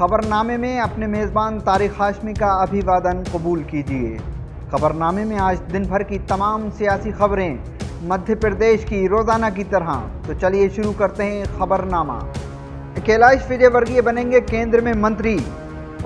खबरनामे में अपने मेज़बान तारिक हाशमी का अभिवादन कबूल कीजिए। खबरनामे में आज दिन भर की तमाम सियासी खबरें मध्य प्रदेश की रोज़ाना की तरह। तो चलिए शुरू करते हैं खबरनामा। कैलाश विजयवर्गीय बनेंगे केंद्र में मंत्री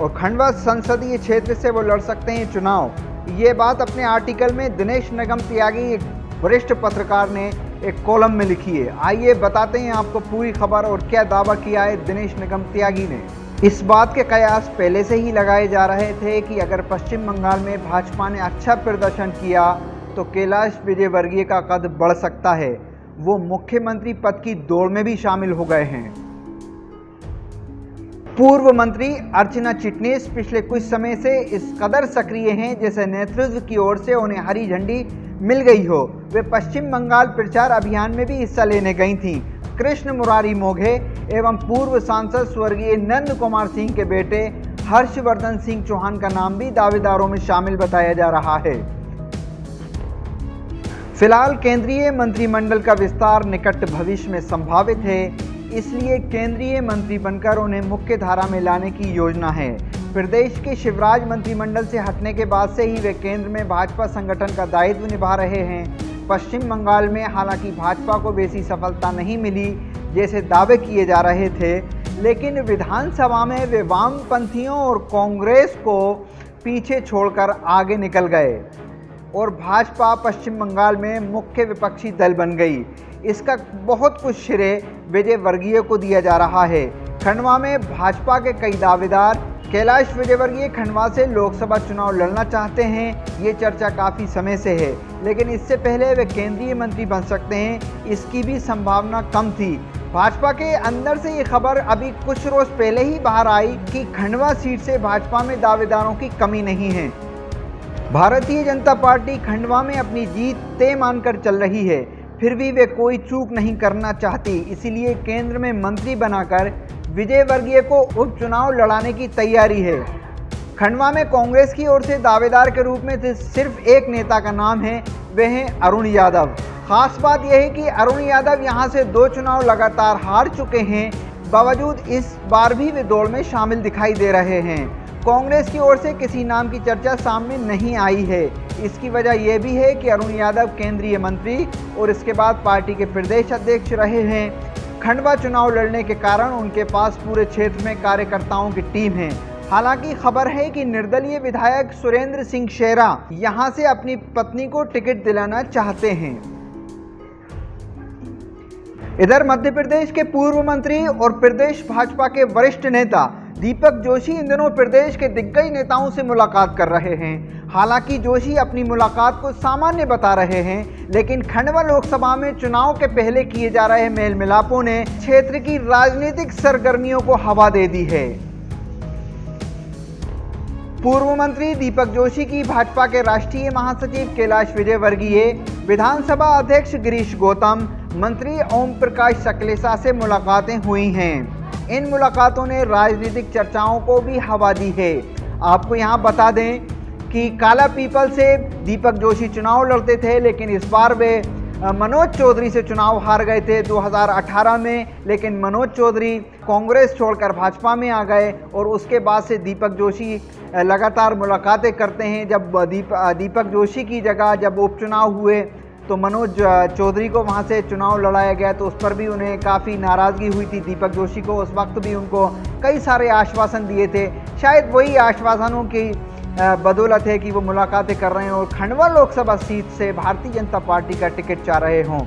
और खंडवा संसदीय क्षेत्र से वो लड़ सकते हैं चुनाव। ये बात अपने आर्टिकल में दिनेश निगम त्यागी, एक वरिष्ठ पत्रकार ने एक कॉलम में लिखी है। आइए बताते हैं आपको पूरी खबर और क्या दावा किया है दिनेश निगम त्यागी ने। इस बात के कयास पहले से ही लगाए जा रहे थे कि अगर पश्चिम बंगाल में भाजपा ने अच्छा प्रदर्शन किया तो कैलाश विजयवर्गीय का कद बढ़ सकता है। वो मुख्यमंत्री पद की दौड़ में भी शामिल हो गए हैं। पूर्व मंत्री अर्चना चिटनीस पिछले कुछ समय से इस कदर सक्रिय हैं जैसे नेतृत्व की ओर से उन्हें हरी झंडी मिल गई हो। वे पश्चिम बंगाल प्रचार अभियान में भी हिस्सा लेने गई थीं। कृष्ण मुरारी मोघे एवं पूर्व सांसद स्वर्गीय नंद कुमार सिंह के बेटे हर्षवर्धन सिंह चौहान का नाम भी दावेदारों में शामिल बताया जा रहा है। फिलहाल केंद्रीय मंत्रिमंडल का विस्तार निकट भविष्य में संभावित है, इसलिए केंद्रीय मंत्री बनकर उन्हें मुख्य धारा में लाने की योजना है। प्रदेश के शिवराज मंत्रिमंडल से हटने के बाद से ही वे केंद्र में भाजपा संगठन का दायित्व निभा रहे हैं। पश्चिम बंगाल में हालांकि भाजपा को वैसी सफलता नहीं मिली जैसे दावे किए जा रहे थे, लेकिन विधानसभा में वे वामपंथियों और कांग्रेस को पीछे छोड़कर आगे निकल गए और भाजपा पश्चिम बंगाल में मुख्य विपक्षी दल बन गई। इसका बहुत कुछ श्रेय विजयवर्गीय को दिया जा रहा है। खंडवा में भाजपा के कई दावेदार कैलाश विजयवर्गीय खंडवा से लोकसभा चुनाव लड़ना चाहते हैं। ये चर्चा काफ़ी समय से है, लेकिन इससे पहले वे केंद्रीय मंत्री बन सकते हैं, इसकी भी संभावना कम थी। भाजपा के अंदर से ये खबर अभी कुछ रोज पहले ही बाहर आई कि खंडवा सीट से भाजपा में दावेदारों की कमी नहीं है। भारतीय जनता पार्टी खंडवा में अपनी जीत तय मानकर चल रही है, फिर भी वे कोई चूक नहीं करना चाहती, इसीलिए केंद्र में मंत्री बनाकर विजयवर्गीय को उपचुनाव लड़ाने की तैयारी है। खंडवा में कांग्रेस की ओर से दावेदार के रूप में सिर्फ एक नेता का नाम है, वे हैं अरुण यादव। खास बात यह है कि अरुण यादव यहां से 2 चुनाव लगातार हार चुके हैं, बावजूद इस बार भी वे दौड़ में शामिल दिखाई दे रहे हैं। कांग्रेस की ओर से किसी नाम की चर्चा सामने नहीं आई है। इसकी वजह यह भी है कि अरुण यादव केंद्रीय मंत्री और इसके बाद पार्टी के प्रदेश अध्यक्ष रहे हैं। खंडवा चुनाव लड़ने के कारण उनके पास पूरे क्षेत्र में कार्यकर्ताओं की टीम है। हालांकि खबर है कि निर्दलीय विधायक सुरेंद्र सिंह शेरा यहां से अपनी पत्नी को टिकट दिलाना चाहते हैं। इधर मध्य प्रदेश के पूर्व मंत्री और प्रदेश भाजपा के वरिष्ठ नेता दीपक जोशी इन दिनों प्रदेश के दिग्गज नेताओं से मुलाकात कर रहे हैं। हालांकि जोशी अपनी मुलाकात को सामान्य बता रहे हैं, लेकिन खंडवा लोकसभा में चुनाव के पहले किए जा रहे मेल मिलापों ने क्षेत्र की राजनीतिक सरगर्मियों को हवा दे दी है। पूर्व मंत्री दीपक जोशी की भाजपा के राष्ट्रीय महासचिव कैलाश विजयवर्गीय, विधानसभा अध्यक्ष गिरीश गौतम, मंत्री ओम प्रकाश सकलेचा से मुलाकातें हुई हैं। इन मुलाकातों ने राजनीतिक चर्चाओं को भी हवा दी है। आपको यहां बता दें कि काला पीपल से दीपक जोशी चुनाव लड़ते थे, लेकिन इस बार वे मनोज चौधरी से चुनाव हार गए थे 2018 में। लेकिन मनोज चौधरी कांग्रेस छोड़कर भाजपा में आ गए और उसके बाद से दीपक जोशी लगातार मुलाकातें करते हैं। जब दीपक जोशी की जगह जब उपचुनाव हुए तो मनोज चौधरी को वहां से चुनाव लड़ाया गया, तो उस पर भी उन्हें काफ़ी नाराज़गी हुई थी दीपक जोशी को। उस वक्त भी उनको कई सारे आश्वासन दिए थे, शायद वही आश्वासनों की बदौलत है कि वो मुलाकातें कर रहे हैं और खंडवा लोकसभा सीट से भारतीय जनता पार्टी का टिकट चाह रहे हों।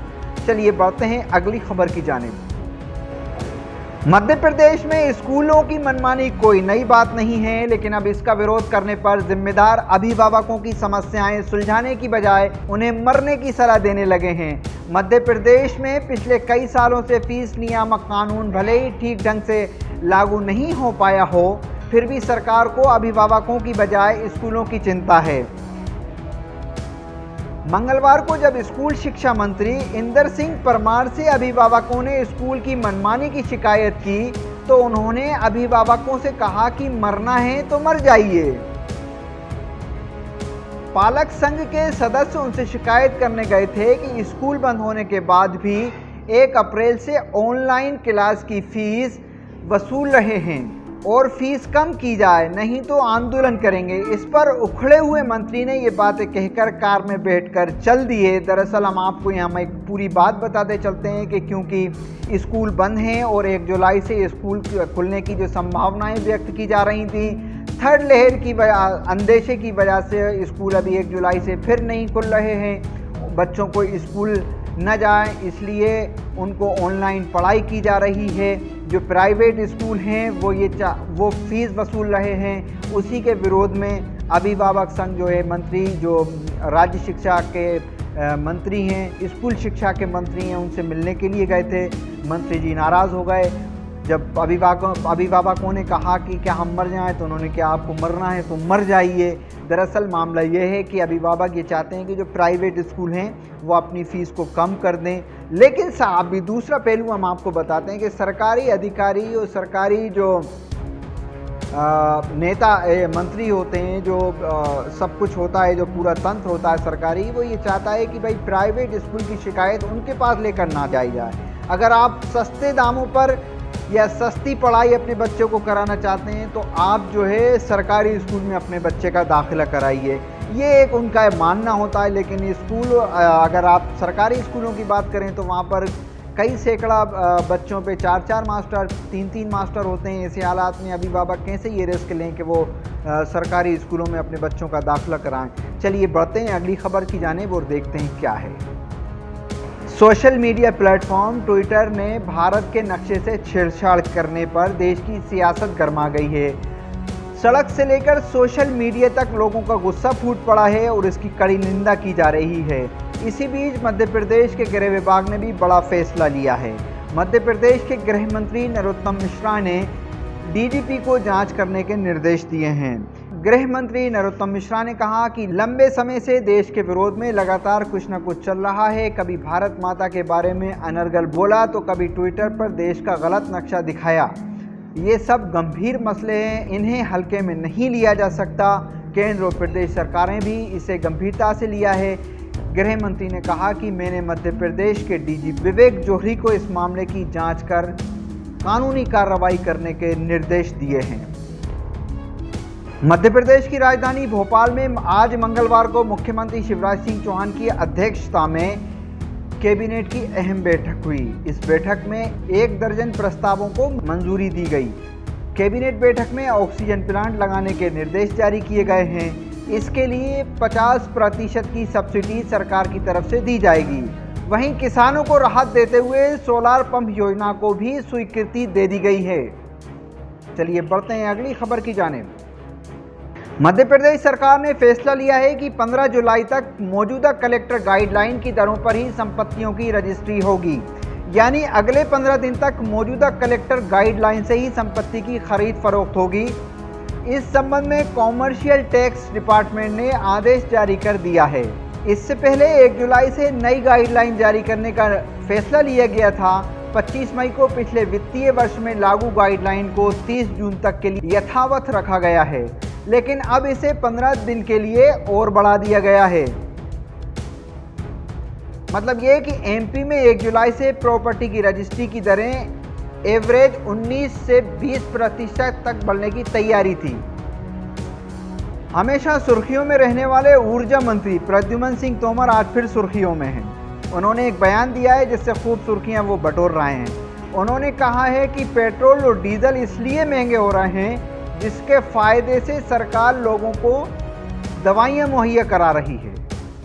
चलिए बढ़ते हैं अगली खबर की जानिब। मध्य प्रदेश में स्कूलों की मनमानी कोई नई बात नहीं है, लेकिन अब इसका विरोध करने पर जिम्मेदार अभिभावकों की समस्याएं सुलझाने की बजाय उन्हें मरने की सलाह देने लगे हैं। मध्य प्रदेश में पिछले कई सालों से फीस नियामक कानून भले ही ठीक ढंग से लागू नहीं हो पाया हो, फिर भी सरकार को अभिभावकों की बजाय स्कूलों की चिंता है। मंगलवार को जब स्कूल शिक्षा मंत्री इंदर सिंह परमार से अभिभावकों ने स्कूल की मनमानी की शिकायत की, तो उन्होंने अभिभावकों से कहा कि मरना है तो मर जाइए। पालक संघ के सदस्य उनसे शिकायत करने गए थे कि स्कूल बंद होने के बाद भी 1 अप्रैल से ऑनलाइन क्लास की फीस वसूल रहे हैं। और फीस कम की जाए, नहीं तो आंदोलन करेंगे। इस पर उखड़े हुए मंत्री ने ये बातें कहकर कार में बैठकर चल दिए। दरअसल हम आपको यहाँ एक पूरी बात बताते चलते हैं कि क्योंकि स्कूल बंद हैं और 1 जुलाई से स्कूल खुलने की जो संभावनाएं व्यक्त की जा रही थी, थर्ड लहर की अंदेशे की वजह से स्कूल अभी 1 जुलाई से फिर नहीं खुल रहे हैं। बच्चों को स्कूल न जाए इसलिए उनको ऑनलाइन पढ़ाई की जा रही है। जो प्राइवेट स्कूल हैं वो फीस वसूल रहे हैं। उसी के विरोध में अभिभावक संघ जो है मंत्री जो राज्य शिक्षा के मंत्री हैं, स्कूल शिक्षा के मंत्री हैं, उनसे मिलने के लिए गए थे। मंत्री जी नाराज़ हो गए। जब अभिभावकों ने कहा कि क्या हम मर जाएं, तो उन्होंने कहा आपको मरना है तो मर जाइए। दरअसल मामला ये है कि अभिभावक ये चाहते हैं कि जो प्राइवेट स्कूल हैं वो अपनी फ़ीस को कम कर दें। लेकिन साहब भी दूसरा पहलू हम आपको बताते हैं कि सरकारी अधिकारी और सरकारी जो नेता मंत्री होते हैं, जो सब कुछ होता है, जो पूरा तंत्र होता है सरकारी, वो ये चाहता है कि भाई प्राइवेट स्कूल की शिकायत उनके पास लेकर ना जाई जाए। अगर आप सस्ते दामों पर या सस्ती पढ़ाई अपने बच्चों को कराना चाहते हैं तो आप जो है सरकारी स्कूल में अपने बच्चे का दाखिला कराइए, ये एक उनका मानना होता है। लेकिन स्कूल, अगर आप सरकारी स्कूलों की बात करें तो वहाँ पर कई सैकड़ा बच्चों पे 4-4 मास्टर, 3-3 मास्टर होते हैं। ऐसे हालात में अभिभावक कैसे ये रिस्क लें कि वो सरकारी स्कूलों में अपने बच्चों का दाखिला कराएं। चलिए बढ़ते हैं अगली खबर की जानिब और देखते हैं क्या है। सोशल मीडिया प्लेटफॉर्म ट्विटर ने भारत के नक्शे से छेड़छाड़ करने पर देश की सियासत गर्मा गई है। सड़क से लेकर सोशल मीडिया तक लोगों का गुस्सा फूट पड़ा है और इसकी कड़ी निंदा की जा रही है। इसी बीच मध्य प्रदेश के गृह विभाग ने भी बड़ा फैसला लिया है। मध्य प्रदेश के गृह मंत्री नरोत्तम मिश्रा ने डीजीपी को जांच करने के निर्देश दिए हैं। गृह मंत्री नरोत्तम मिश्रा ने कहा कि लंबे समय से देश के विरोध में लगातार कुछ न कुछ चल रहा है। कभी भारत माता के बारे में अनर्गल बोला तो कभी ट्विटर पर देश का गलत नक्शा दिखाया। ये सब गंभीर मसले हैं, इन्हें हल्के में नहीं लिया जा सकता। केंद्र और प्रदेश सरकारें भी इसे गंभीरता से लिया है। गृह मंत्री ने कहा कि मैंने मध्य प्रदेश के डीजी विवेक जौहरी को इस मामले की जांच कर कानूनी कार्रवाई करने के निर्देश दिए हैं। मध्य प्रदेश की राजधानी भोपाल में आज मंगलवार को मुख्यमंत्री शिवराज सिंह चौहान की अध्यक्षता में कैबिनेट की अहम बैठक हुई। इस बैठक में 1 दर्जन प्रस्तावों को मंजूरी दी गई। कैबिनेट बैठक में ऑक्सीजन प्लांट लगाने के निर्देश जारी किए गए हैं। इसके लिए 50% की सब्सिडी सरकार की तरफ से दी जाएगी। वहीं किसानों को राहत देते हुए सोलार पंप योजना को भी स्वीकृति दे दी गई है। चलिए बढ़ते हैं अगली खबर की जानिब। मध्य प्रदेश सरकार ने फैसला लिया है कि 15 जुलाई तक मौजूदा कलेक्टर गाइडलाइन की दरों पर ही संपत्तियों की रजिस्ट्री होगी। यानी अगले 15 दिन तक मौजूदा कलेक्टर गाइडलाइन से ही संपत्ति की खरीद फरोख्त होगी। इस संबंध में कॉमर्शियल टैक्स डिपार्टमेंट ने आदेश जारी कर दिया है। इससे पहले 1 जुलाई से नई गाइडलाइन जारी करने का फैसला लिया गया था। 25 मई को पिछले वित्तीय वर्ष में लागू गाइडलाइन को 30 जून तक के लिए यथावत रखा गया है, लेकिन अब इसे 15 दिन के लिए और बढ़ा दिया गया है। मतलब ये कि एमपी में 1 जुलाई से प्रॉपर्टी की रजिस्ट्री की दरें एवरेज 19 से 20% तक बढ़ने की तैयारी थी। हमेशा सुर्खियों में रहने वाले ऊर्जा मंत्री प्रद्युमन सिंह तोमर आज फिर सुर्खियों में हैं। उन्होंने एक बयान दिया है जिससे खूब सुर्खियां वो बटोर रहे हैं। उन्होंने कहा है कि पेट्रोल और डीजल इसलिए महंगे हो रहे हैं जिसके फायदे से सरकार लोगों को दवाइयां मुहैया करा रही है।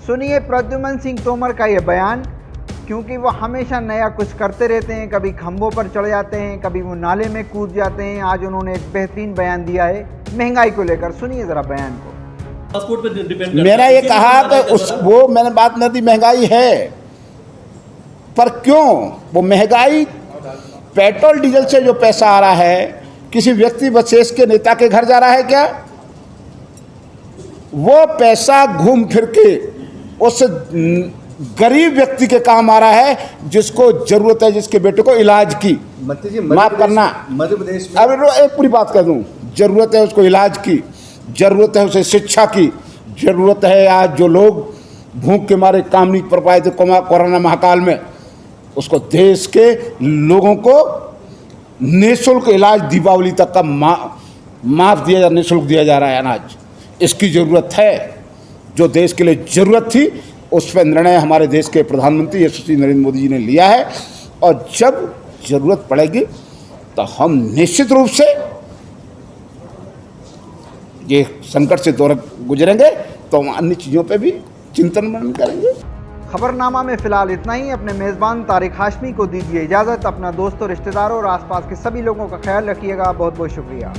सुनिए प्रद्युमन सिंह तोमर का ये बयान, क्योंकि वो हमेशा नया कुछ करते रहते हैं। कभी खंभों पर चढ़ जाते हैं, कभी वो नाले में कूद जाते हैं। आज उन्होंने एक बेहतरीन बयान दिया है महंगाई को लेकर। सुनिए जरा बयान को। पासपोर्ट पे डिपेंड मेरा ये कहा कि वो मैंने बात नहीं दी, महंगाई है, पर क्यों वो महंगाई पेट्रोल डीजल से जो पैसा आ रहा है किसी व्यक्ति विशेष के नेता के घर जा रहा है क्या? वो पैसा घूम फिर के उस गरीब व्यक्ति के काम आ रहा है जिसको जरूरत है, जिसके बेटे को इलाज की। माफ करना, मध्य प्रदेश में अब एक पूरी बात कर दूं, जरूरत है उसको इलाज की, जरूरत है उसे शिक्षा की, जरूरत है आज जो लोग भूख के मारे काम नहीं कर पाए थे कोरोना महाकाल में, उसको देश के लोगों को निःशुल्क इलाज दीपावली तक का माफ दिया जा निःशुल्क दिया जा रहा है अनाज। इसकी ज़रूरत है, जो देश के लिए ज़रूरत थी उस पर निर्णय हमारे देश के प्रधानमंत्री यशस्वी नरेंद्र मोदी जी ने लिया है। और जब ज़रूरत पड़ेगी तो हम निश्चित रूप से ये संकट से दौर गुजरेंगे तो हम अन्य चीज़ों पे भी चिंतन मनन करेंगे। खबरनामा में फिलहाल इतना ही। अपने मेज़बान तारिक हाशमी को दीजिए इजाज़त। अपना दोस्तों, रिश्तेदारों और आसपास के सभी लोगों का ख्याल रखिएगा। बहुत बहुत शुक्रिया।